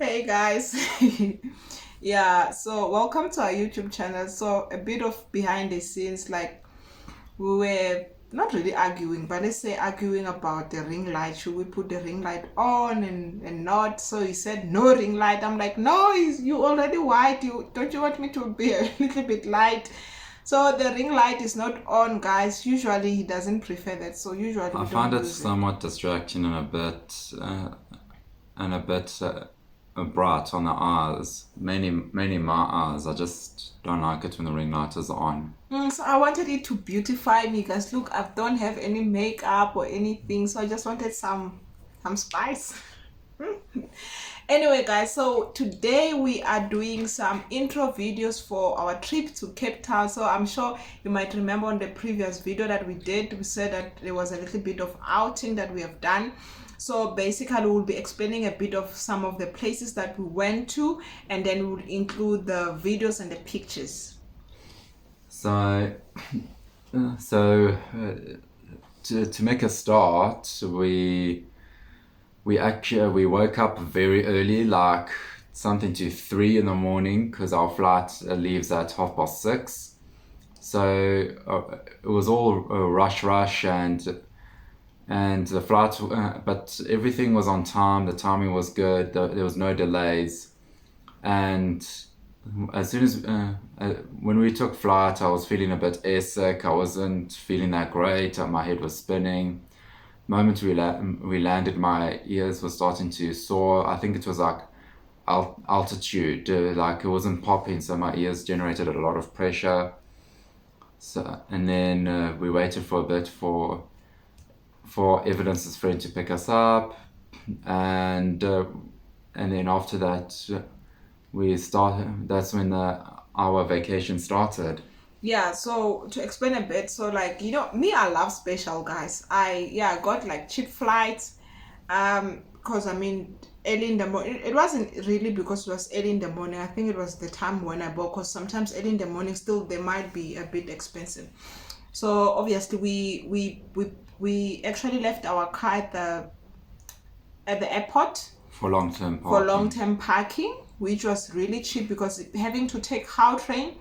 Hey guys. Yeah, so welcome to our YouTube channel. So a bit of behind the scenes, like we were not really arguing, but let's say arguing about the ring light. Should we put the ring light on and not? So he said no ring light. I'm like, no, you already white. You don't you want me to be a little bit light? So the ring light is not on, guys. Usually he doesn't prefer that. So usually I we don't find it use it. somewhat distracting and a bit bright on the eyes. Mainly my eyes. I just don't like it when the ring light is on. So I wanted it to beautify me, guys. Look, I don't have any makeup or anything, so I just wanted some spice. Anyway, guys, so today we are doing some intro videos for our trip to Cape Town. So I'm sure you might remember on the previous video that we did, we said that there was a little bit of outing that we have done. So basically we'll be explaining a bit of some of the places that we went to, and then we'll include the videos and the pictures. So, to make a start, we woke up very early, like something to 3 in the morning, because our flight leaves at 6:30. So it was all a rush and the flight, but everything was on time. The timing was good. There was no delays, and as soon as when we took flight, I was feeling a bit airsick. I wasn't feeling that great. My head was spinning. Moment we landed, my ears were starting to sore. I think it was like altitude, like it wasn't popping, so my ears generated a lot of pressure. So and then we waited for a bit for Evidence's friend to pick us up, and then after that we started. That's when our vacation started. Yeah, so to explain a bit, so like me, I love special, guys. I got like cheap flights, because I mean early in the morning. It wasn't really because it was early in the morning. I think it was the time when I bought, because sometimes early in the morning still they might be a bit expensive. So obviously we actually left our car at the airport For long-term for parking. long-term parking, which was really cheap, because having to take Gautrain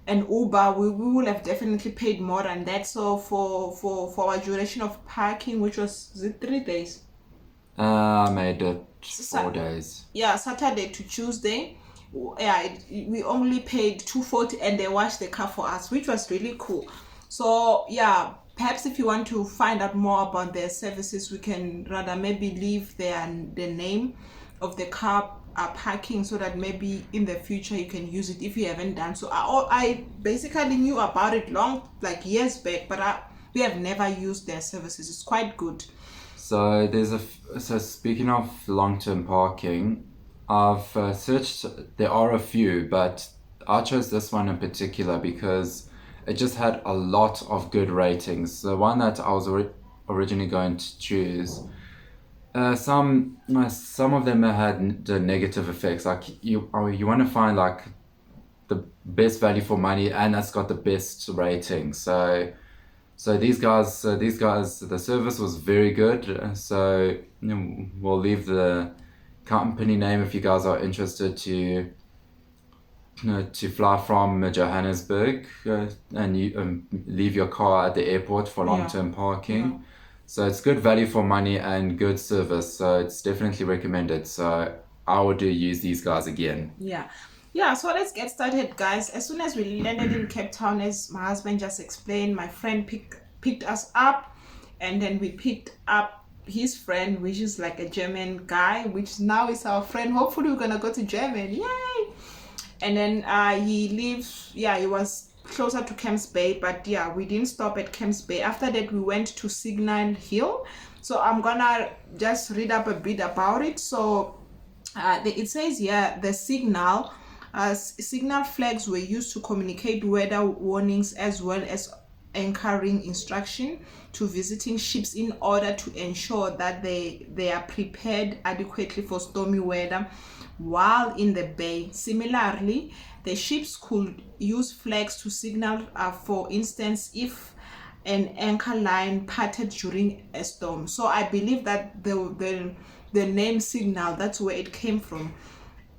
and Uber, we would have definitely paid more than that. So for our duration of parking, which was, is it 3 days? I made it Sa- 4 days. yeah, Saturday to Tuesday. Yeah, we only paid 240, and they washed the car for us, which was really cool. So yeah, perhaps if you want to find out more about their services, we can rather maybe leave the name of the car parking, so that maybe in the future you can use it if you haven't done so. I basically knew about it long, like years back, but we have never used their services. It's quite good. So so speaking of long-term parking, I've searched. There are a few, but I chose this one in particular because it just had a lot of good ratings. The one that I was originally going to choose, some of them had the negative effects. Like you want to find like the best value for money, and that's got the best rating. So these guys, the service was very good. So we'll leave the company name if you guys are interested to fly from Johannesburg, and you leave your car at the airport for long-term parking. Yeah. So it's good value for money and good service. So it's definitely recommended. So I would use these guys again. Yeah, so let's get started, guys. As soon as we landed in Cape Town, as my husband just explained, my friend picked us up, and then we picked up his friend, which is like a German guy, which now is our friend. Hopefully we're gonna go to Germany, yay! And then he lives, yeah, he was closer to Camps Bay, but yeah, we didn't stop at Camps Bay. After that we went to Signal Hill. So I'm gonna just read up a bit about it. So it says here the signal flags were used to communicate weather warnings, as well as anchoring instruction to visiting ships, in order to ensure that they are prepared adequately for stormy weather while in the bay. Similarly, the ships could use flags to signal, for instance, if an anchor line parted during a storm. So I believe that the name Signal, that's where it came from.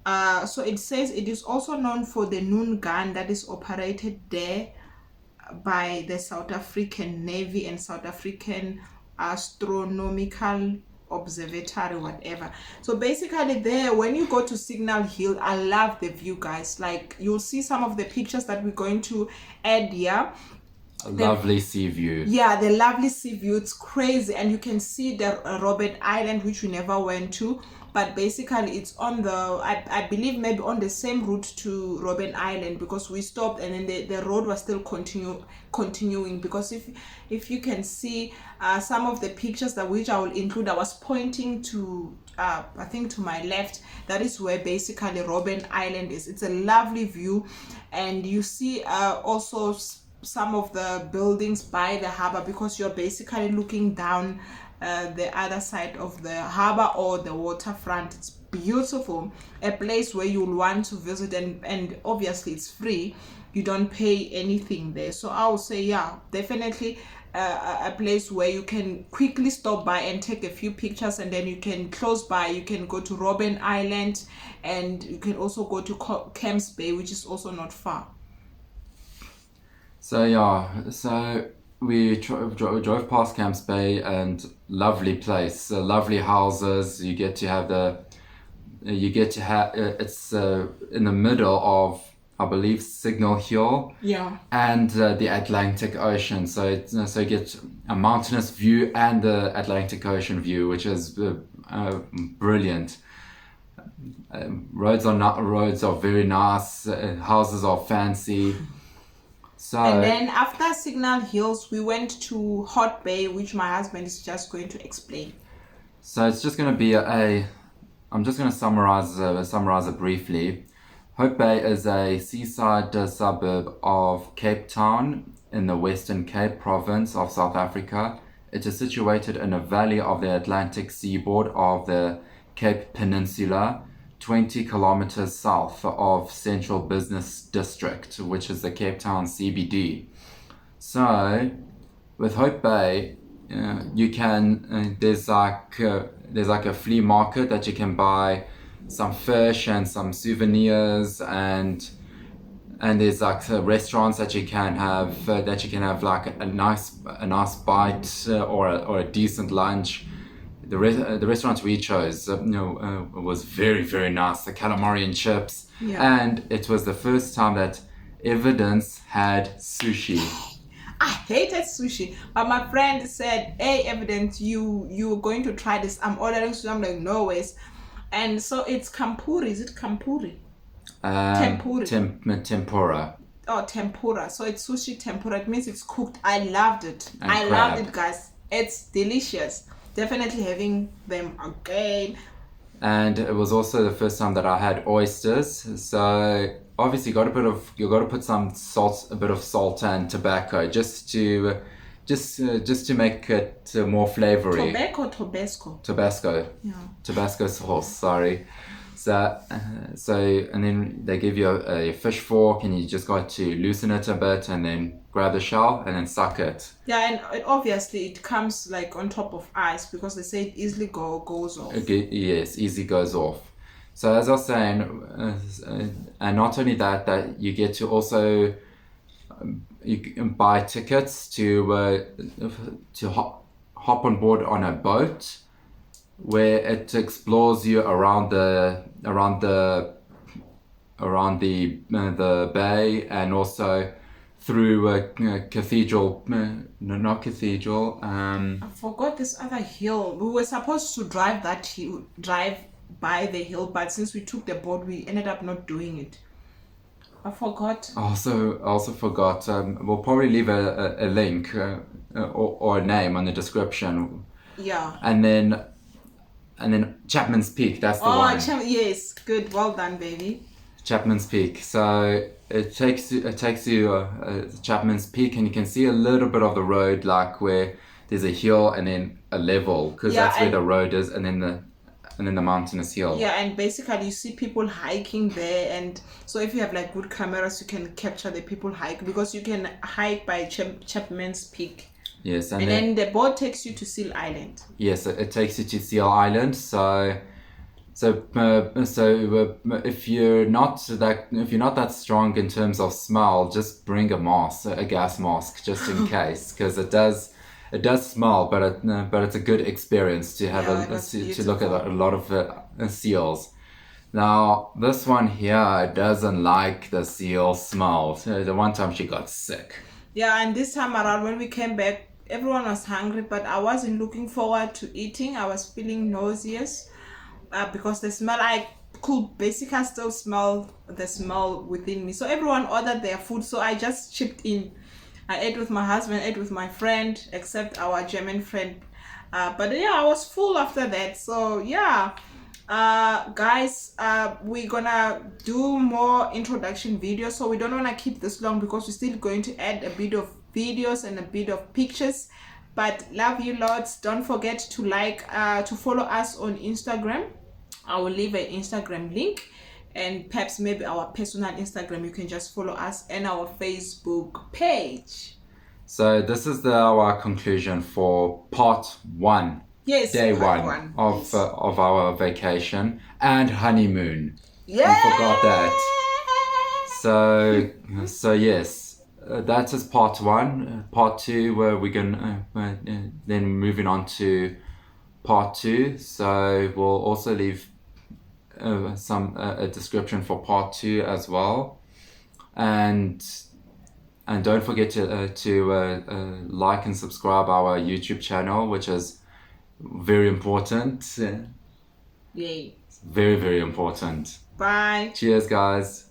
So it says it is also known for the noon gun that is operated there by the South African Navy and South African Astronomical Observatory, whatever. So basically there, when you go to Signal Hill, I love the view, guys. Like, you'll see some of the pictures that we're going to add here. A lovely sea view. Yeah, the lovely sea view. It's crazy. And you can see the Robben Island, which we never went to. But basically, it's on the, I believe maybe on the same route to Robben Island, because we stopped and then the road was still continuing. Because if you can see some of the pictures that which I will include, I was pointing to, I think to my left, that is where basically Robben Island is. It's a lovely view. And you see also some of the buildings by the harbor, because you're basically looking down the other side of the harbor or the waterfront. It's beautiful, a place where you'll want to visit, and obviously it's free. You don't pay anything there. So I would say, yeah, definitely a place where you can quickly stop by and take a few pictures, and then you can close by, you can go to Robben Island, and you can also go to Camps Bay, which is also not far. So yeah, so we drove past Camps Bay, and lovely place, lovely houses. You get to have it's in the middle of, I believe, Signal Hill. Yeah. And the Atlantic Ocean. So you get a mountainous view and the Atlantic Ocean view, which is brilliant. Roads are very nice. Houses are fancy. So, and then after Signal Hills, we went to Houtbay, which my husband is just going to explain. So it's just going to be I'm just going to summarize it briefly. Houtbay is a seaside suburb of Cape Town in the Western Cape province of South Africa. It is situated in a valley of the Atlantic seaboard of the Cape Peninsula, 20 kilometers south of Central Business District, which is the Cape Town CBD. So, with Houtbay, you can there's like a flea market that you can buy some fish and some souvenirs, and there's like restaurants that you can have like a nice bite or a decent lunch. The restaurant we chose, was very, very nice. The calamari and chips, and it was the first time that Evidence had sushi. I hated sushi, but my friend said, "Hey, Evidence, you're going to try this. I'm ordering sushi." I'm like, "No ways." And so it's kampuri. Is it kampuri? Tempura. Oh, tempura. So it's sushi tempura. It means it's cooked. I loved it. And I crab. loved it, guys. It's delicious. Definitely having them again. And it was also the first time that I had oysters. So obviously you got to put some salt, a bit of salt and tobacco, just to make it more flavory. Tabasco. Yeah. Tabasco sauce. Sorry. So and then they give you a fish fork, and you just got to loosen it a bit, and then grab the shell and then suck it. Yeah, and obviously it comes like on top of ice, because they say it easily goes off. Okay, yes, easy goes off. So as I was saying, and not only that you get to also you can buy tickets to hop on board on a boat, where it explores you around the bay, and also through a cathedral. Not cathedral. I forgot this other hill. We were supposed to drive by the hill, but since we took the boat, we ended up not doing it. I forgot. I also forgot. We'll probably leave a link or a name on the description. Yeah. And then Chapman's Peak. That's the one. Yes, good. Well done, baby. Chapman's Peak. So it takes you to Chapman's Peak, and you can see a little bit of the road, like where there's a hill and then a level, because that's where the road is, and then the mountainous hill. Yeah, and basically you see people hiking there, and so if you have like good cameras, you can capture the people hike, because you can hike by Chapman's Peak. Yes, And then the boat takes you to Seal Island. yes, it takes you to Seal Island. So if you're not that strong in terms of smell, just bring a mask, a gas mask, just in case, because it does smell, but it's a good experience to have to look at a lot of seals. Now this one here doesn't like the seal smell. The one time she got sick. Yeah, and this time around when we came back, everyone was hungry, but I wasn't looking forward to eating. I was feeling nauseous because the smell, I could basically still smell the smell within me. So everyone ordered their food, so I just chipped in. I ate with my husband, ate with my friend, except our German friend. But yeah, I was full after that. So yeah, guys, we're gonna do more introduction videos, so we don't want to keep this long because we're still going to add a bit of videos and a bit of pictures. But love you lots. Don't forget to to follow us on Instagram. I will leave an Instagram link, and perhaps maybe our personal Instagram. You can just follow us, and our Facebook page. So this is our conclusion for part 1. Yes, day part one, one. of our vacation and honeymoon. Yeah. We forgot that. So yes, that is part 1. Part 2, where we're gonna then moving on to part 2. So we'll also leave a description for part 2 as well, and don't forget to like and subscribe our YouTube channel, which is very important. Yay. Very, very important. Bye. Cheers, guys.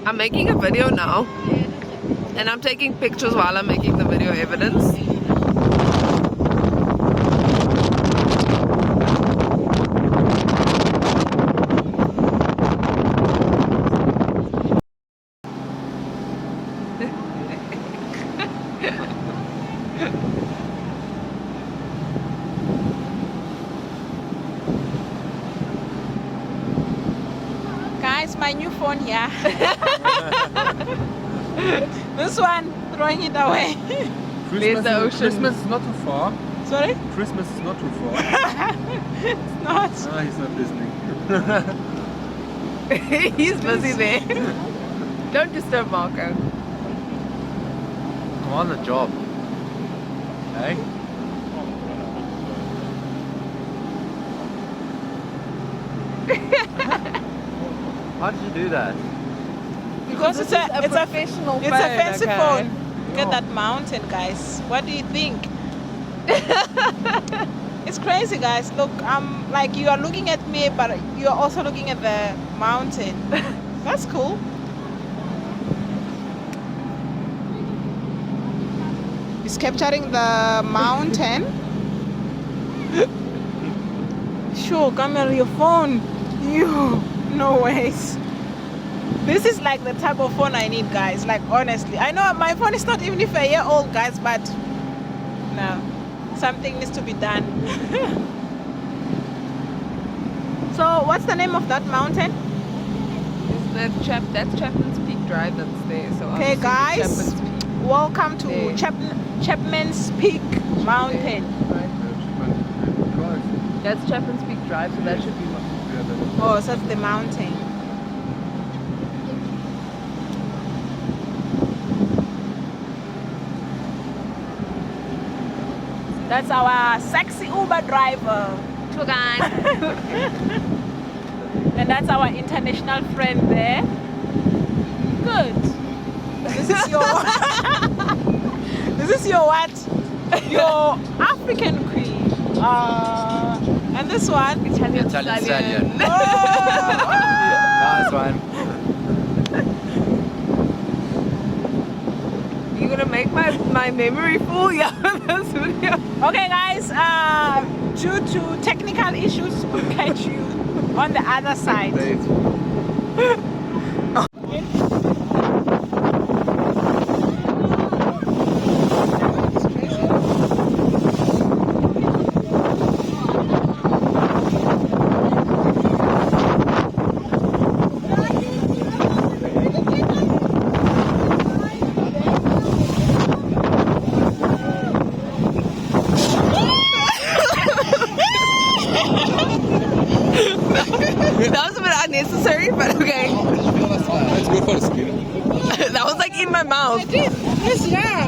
I'm making a video now. And I'm taking pictures while I'm making the video evidence. Guys, my new phone here. This one, throwing it away. There's the ocean. Christmas is not too far. Sorry? Christmas is not too far. It's not. Ah, he's not listening. He's busy there. Don't disturb Marco. I'm on the job. Hey? How did you do that? Because it's a professional it's a fancy okay? phone. Look at that mountain, guys. What do you think? It's crazy, guys. Look, like you are looking at me, but you are also looking at the mountain. That's cool. It's capturing the mountain. Sure, camera your phone. You, no ways. This is like the type of phone I need, guys. Like, honestly, I know my phone is not even if a year old, guys, but no, something needs to be done. So, what's the name of that mountain? That's Chapman's Peak Drive that's there. So Okay, obviously guys, Chapman's Peak welcome to There. Chapman's Peak Mountain. Right? That's Chapman's Peak Drive, so that should be Oh, so that's the mountain. That's our sexy Uber driver. tour guide. And that's our international friend there. Good. This is your this is your what? Your African queen. And this one? Italian stallion. Oh! Nice one. You're gonna make my memory full, yeah, this video. Okay, guys. Due to technical issues, we'll catch you on the other side. That was a bit unnecessary, but okay. That's good for the skin. That was like in my mouth. Yes, yeah.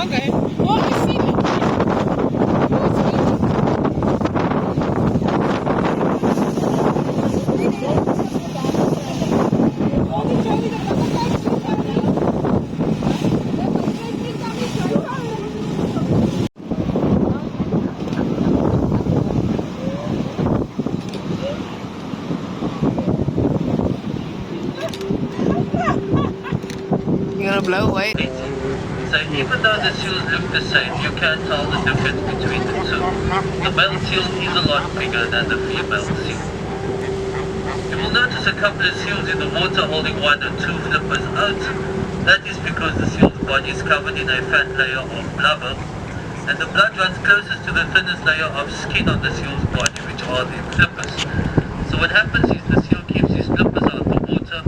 Okay. Oh, I see it. You're gonna blow away. So even though the seals look the same, you can tell the difference between the two. The male seal is a lot bigger than the female seal. You will notice a couple of seals in the water holding one or two flippers out. That is because the seal's body is covered in a fat layer of blubber, and the blood runs closest to the thinnest layer of skin on the seal's body, which are the flippers. So what happens is the seal keeps his flippers out of the water,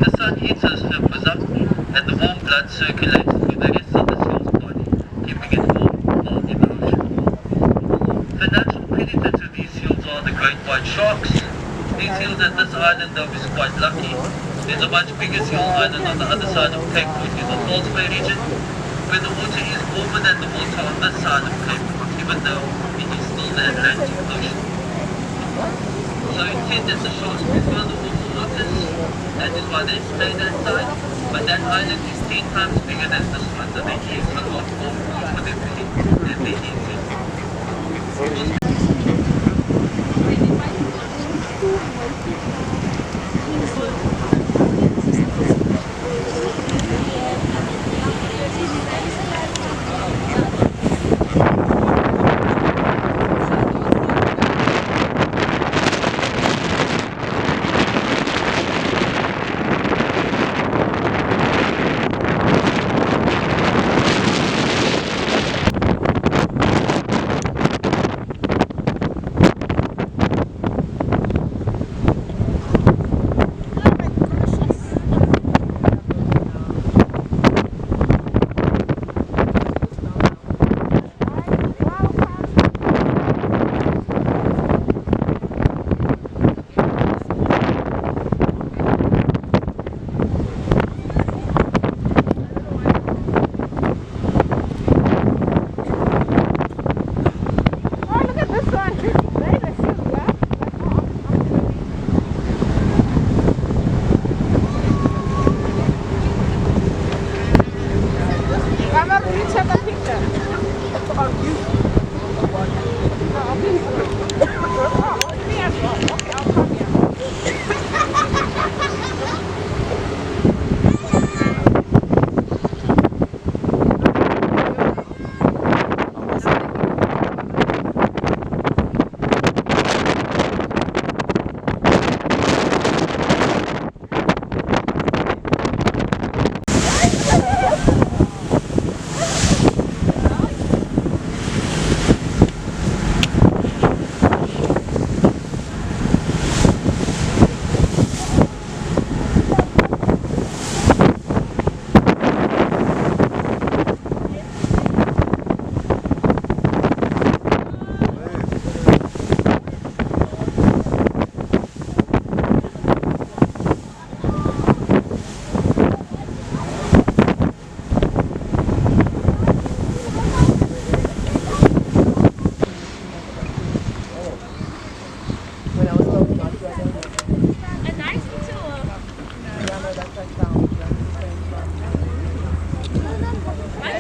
the sun heats those flippers up, and the warm blood circulates through the rest of the seal's body, keeping it warm while in the ocean. The natural predator to these seals are the great white sharks. These seals at this island though is quite lucky. There's a much bigger seal island on the other side of Cape, which is the Houtbay region, where the water is warmer than the water on this side of Cape, even though it is still the Atlantic Ocean. So intended the shores prefer the warmer waters, that is why they stay that side, but that island is 10 times bigger than this one, so there is a lot more room for them to eat than there is in.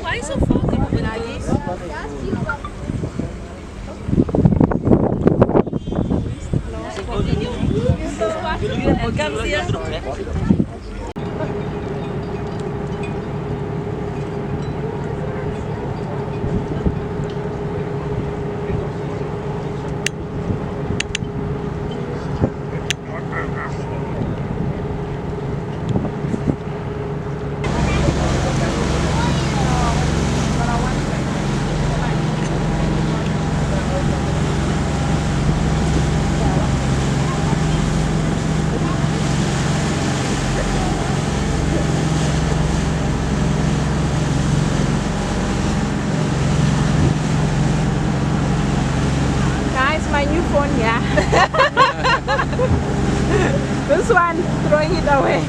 Why so far? My new phone, yeah. This one, throwing it away.